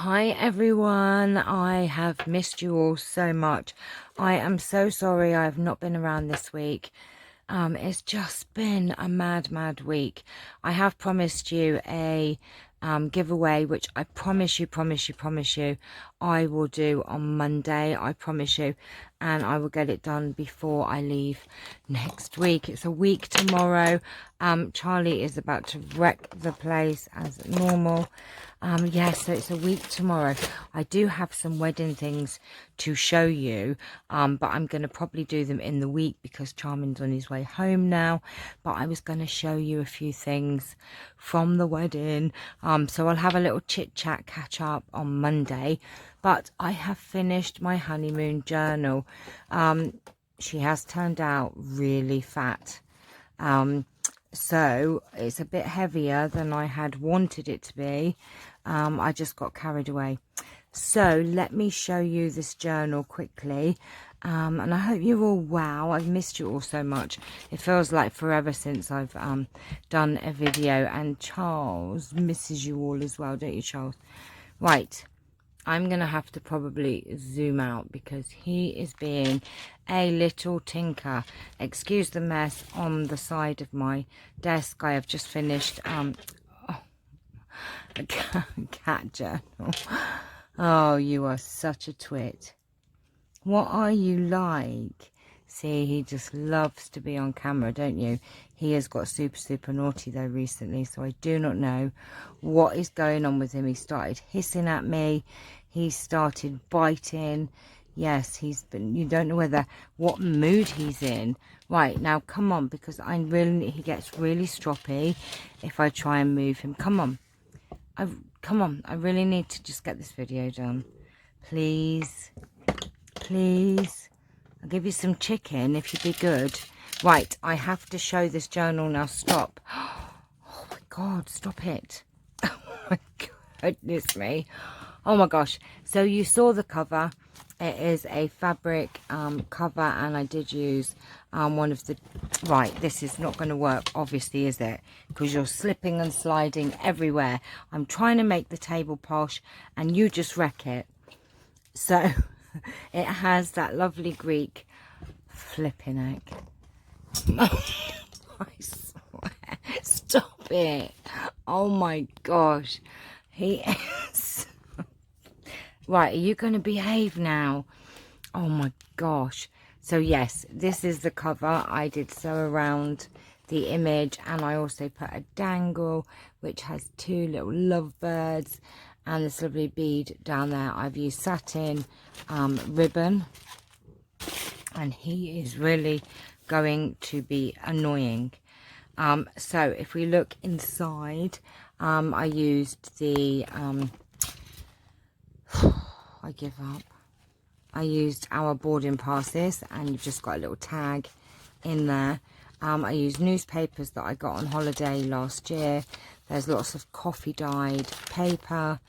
Hi everyone, I have missed you all so much. I am so sorry I have not been around this week. It's just been a mad week. I have promised you a giveaway, which I promise you I will do on Monday. I promise you, and I will get it done before I leave next week. It's a week tomorrow. Charlie is about to wreck the place as normal. Yes, so it's a week tomorrow. I do have some wedding things to show you, but I'm going to probably do them in the week because Charming's on his way home now. But I was going to show you a few things from the wedding. So I'll have a little chit chat catch up on Monday. But I have finished my honeymoon journal. She has turned out really fat. So it's a bit heavier than I had wanted it to be. I just got carried away. So let me show you this journal quickly. And I hope you're all well. I've missed you all so much. It feels like forever since I've done a video. And Charles misses you all as well, don't you, Charles? Right. I'm going to have to probably zoom out because he is being a little tinker. Excuse the mess on the side of my desk. I have just finished a cat journal. Oh, you are such a twit. What are you like? See, he just loves to be on camera, don't you? He has got super naughty though recently, so I do not know what is going on with him. He started hissing at me. He started biting. Yes, he's been, you don't know what mood he's in. Right, now come on, because he gets really stroppy if I try and move him. Come on. Come on, I really need to just get this video done. Please. Please. I'll give you some chicken if you'd be good. Right, I have to show this journal now. Stop. Oh my God, stop it. Oh my goodness me. Oh my gosh. So you saw the cover. It is a fabric cover, and I did use one of the... Right, this is not going to work, obviously, is it? Because you're slipping and sliding everywhere. I'm trying to make the table posh, and you just wreck it. So... It has that lovely Greek flipping egg. I swear. Stop it. Oh my gosh. He is. Right, are you going to behave now? Oh my gosh. So yes, this is the cover. I did sew around the image, and I also put a dangle which has two little lovebirds and this lovely bead down there. I've used satin ribbon, and he is really going to be annoying. So if we look inside, I used the I give up. I used our boarding passes, and you've just got a little tag in there. I used newspapers that I got on holiday last year. There's lots of coffee dyed paper.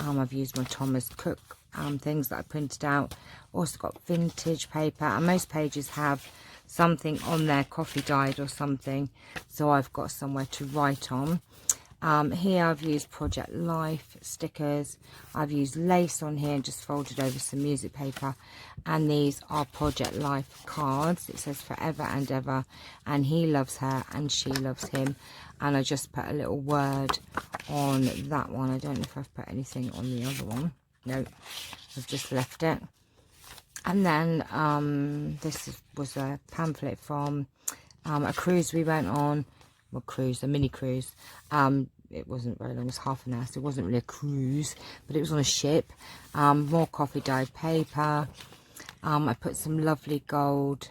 I've used my Thomas Cook things that I printed out. Also got vintage paper, and most pages have something on there, coffee dyed or something, so I've got somewhere to write on. Here I've used Project Life stickers. I've used lace on here and just folded over some music paper. And these are Project Life cards. It says forever and ever. And he loves her and she loves him. And I just put a little word on that one. I don't know if I've put anything on the other one. No, I've just left it. And then was a pamphlet from a cruise we went on. Well, cruise, a mini cruise. It wasn't very long, it was half an hour, so it wasn't really a cruise, but it was on a ship. More coffee dyed paper. I put some lovely gold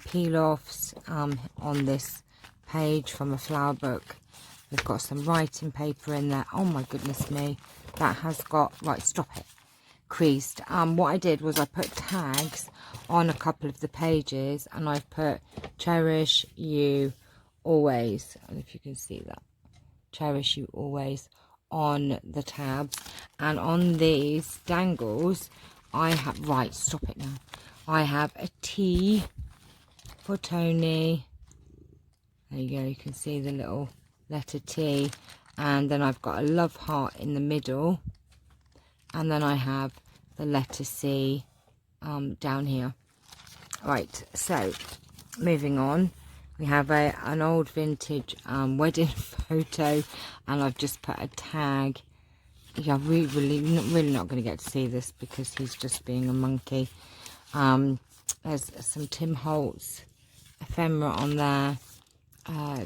peel-offs on this page from a flower book. We've got some writing paper in there. Oh my goodness me, that has got, right, stop it, creased. What I did was I put tags on a couple of the pages, and I've put cherish you always, and if you can see that, cherish you always on the tabs. And on these dangles I have, right, stop it now, I have a T for Tony. There you go, you can see the little letter T, and then I've got a love heart in the middle, And then I have the letter C down here. Right, so moving on, we have an old vintage wedding photo, and I've just put a tag. Yeah, really not going to get to see this because he's just being a monkey. There's some Tim Holtz ephemera on there,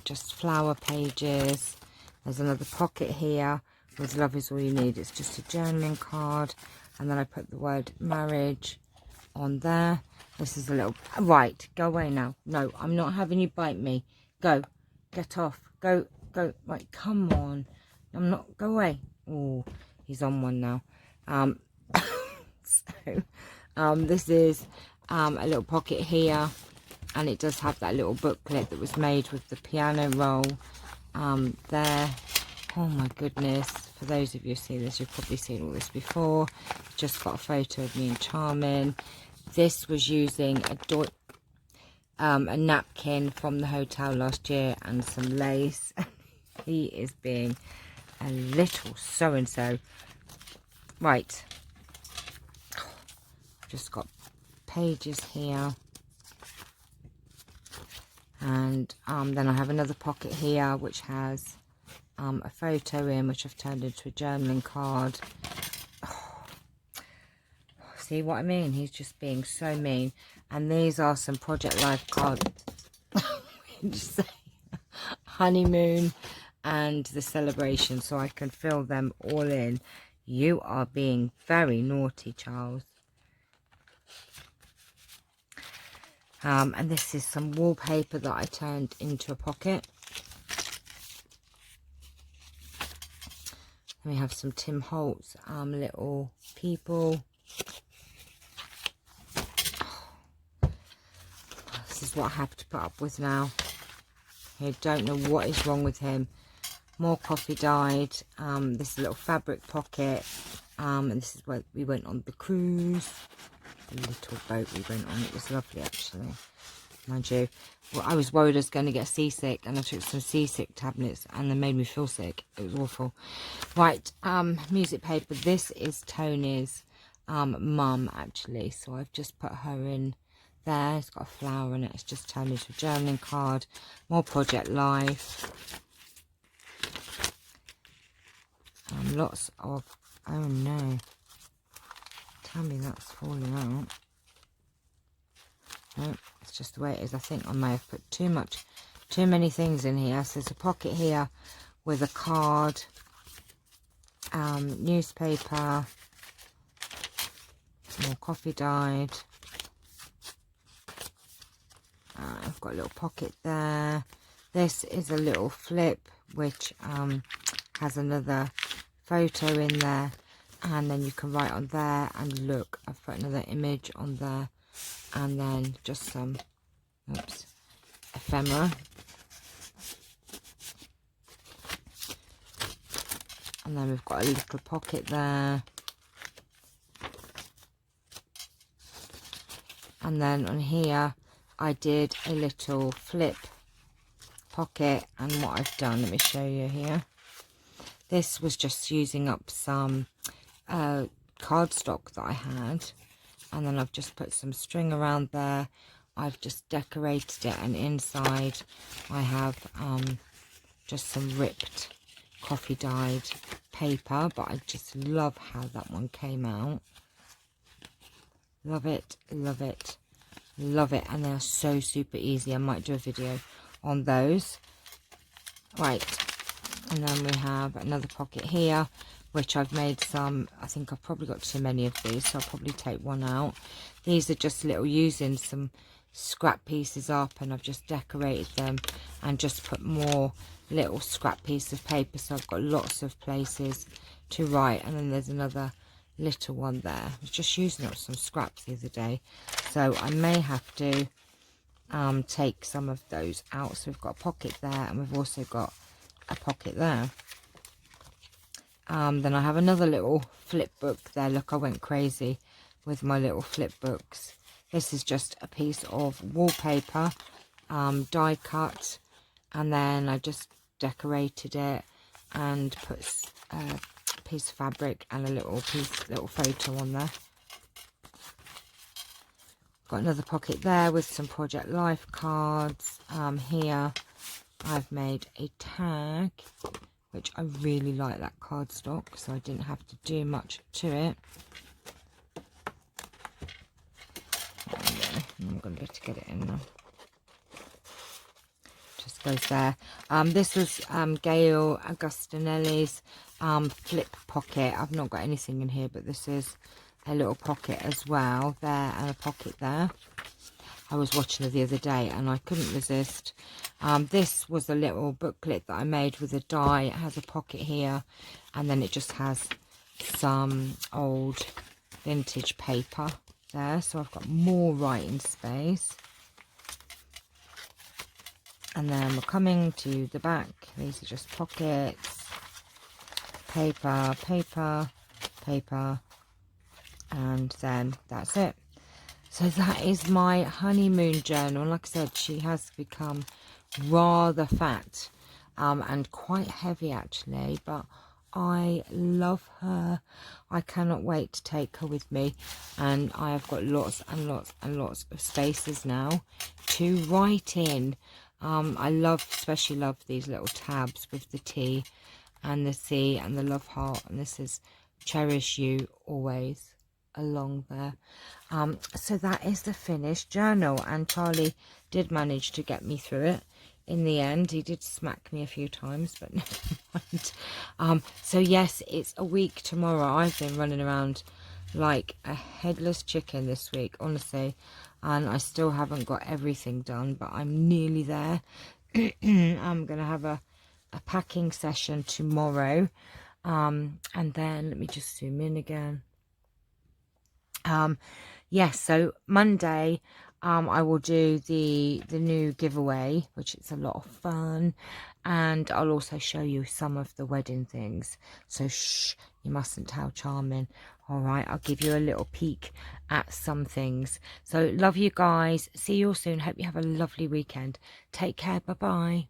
just flower pages. There's another pocket here with love is all you need. It's just a journaling card, and then I put the word marriage on there. This is a little, right, go away now. No, I'm not having you bite me. Go, get off, go, right, come on. I'm not, go away. Oh, he's on one now. This is a little pocket here, and it does have that little booklet that was made with the piano roll there. Oh my goodness, for those of you who see this, you've probably seen all this before. Just got a photo of me and Charmin. This was using a napkin from the hotel last year and some lace. He is being a little so-and-so. Right, I've just got pages here, and then I have another pocket here which has a photo in, which I've turned into a journaling card. Oh, see what I mean? He's just being so mean. And these are some Project Life cards. Just say honeymoon and the celebration, so I can fill them all in. You are being very naughty, Charles. And this is some wallpaper that I turned into a pocket. And we have some Tim Holtz little people. This is what I have to put up with now. I don't know what is wrong with him. More coffee dyed. This little fabric pocket. And this is where we went on the cruise. The little boat we went on. It was lovely, actually. Mind you. Well, I was worried I was going to get seasick, and I took some seasick tablets, and they made me feel sick. It was awful. Right, music paper. This is Tony's mum, actually. So I've just put her in there. It's got a flower in it. It's just turned into a journaling card. More Project Life. Lots of, oh no. Tell me that's falling out. No, it's just the way it is. I think I may have put too many things in here. So there's a pocket here with a card, newspaper, more coffee dyed. I've got a little pocket there. This is a little flip which has another photo in there, and then you can write on there. And look, I've put another image on there, and then just some ephemera, and then we've got a little pocket there, and then on here I did a little flip pocket. And what I've done, let me show you here. This was just using up some cardstock that I had, and then I've just put some string around there. I've just decorated it, and inside I have just some ripped coffee dyed paper, but I just love how that one came out. Love it, love it, love it. And they're so super easy. I might do a video on those. Right, and then we have another pocket here, which I've made some. I think I've probably got too many of these, so I'll probably take one out. These are just little, using some scrap pieces up, and I've just decorated them and just put more little scrap pieces of paper, so I've got lots of places to write. And then there's another little one there. I was just using up some scraps the other day, so I may have to take some of those out. So we've got a pocket there, and we've also got a pocket there. Then I have another little flip book there. Look, I went crazy with my little flip books. This is just a piece of wallpaper, die cut, and then I just decorated it and put piece of fabric and a little photo on there. Got another pocket there with some Project Life cards. Here I've made a tag, which I really like that cardstock, so I didn't have to do much to it. I'm going to be able to get it in now. Just goes there. This was Gail Agustinelli's flip pocket. I've not got anything in here, but this is a little pocket as well there, and a pocket there. I was watching it the other day and I couldn't resist. This was a little booklet that I made with a die. It has a pocket here, and then it just has some old vintage paper there, so I've got more writing space. And then we're coming to the back. These are just pockets, paper, paper, paper, and then that's it. So that is my honeymoon journal. Like I said, she has become rather fat and quite heavy actually, but I love her. I cannot wait to take her with me, and I have got lots and lots and lots of spaces now to write in. I especially love these little tabs with the T and the C and the love heart, and this is cherish you always along there. So that is the finished journal, and Charlie did manage to get me through it in the end. He did smack me a few times, but never mind. So yes, it's a week tomorrow. I've been running around like a headless chicken this week, honestly, and I still haven't got everything done, but I'm nearly there. I'm gonna have a packing session tomorrow, and then let me just zoom in again. Yes, so Monday I will do the new giveaway, which is a lot of fun, and I'll also show you some of the wedding things, so shh, you mustn't tell Charming. All right, I'll give you a little peek at some things. So love you guys, see you all soon, hope you have a lovely weekend, take care, bye bye.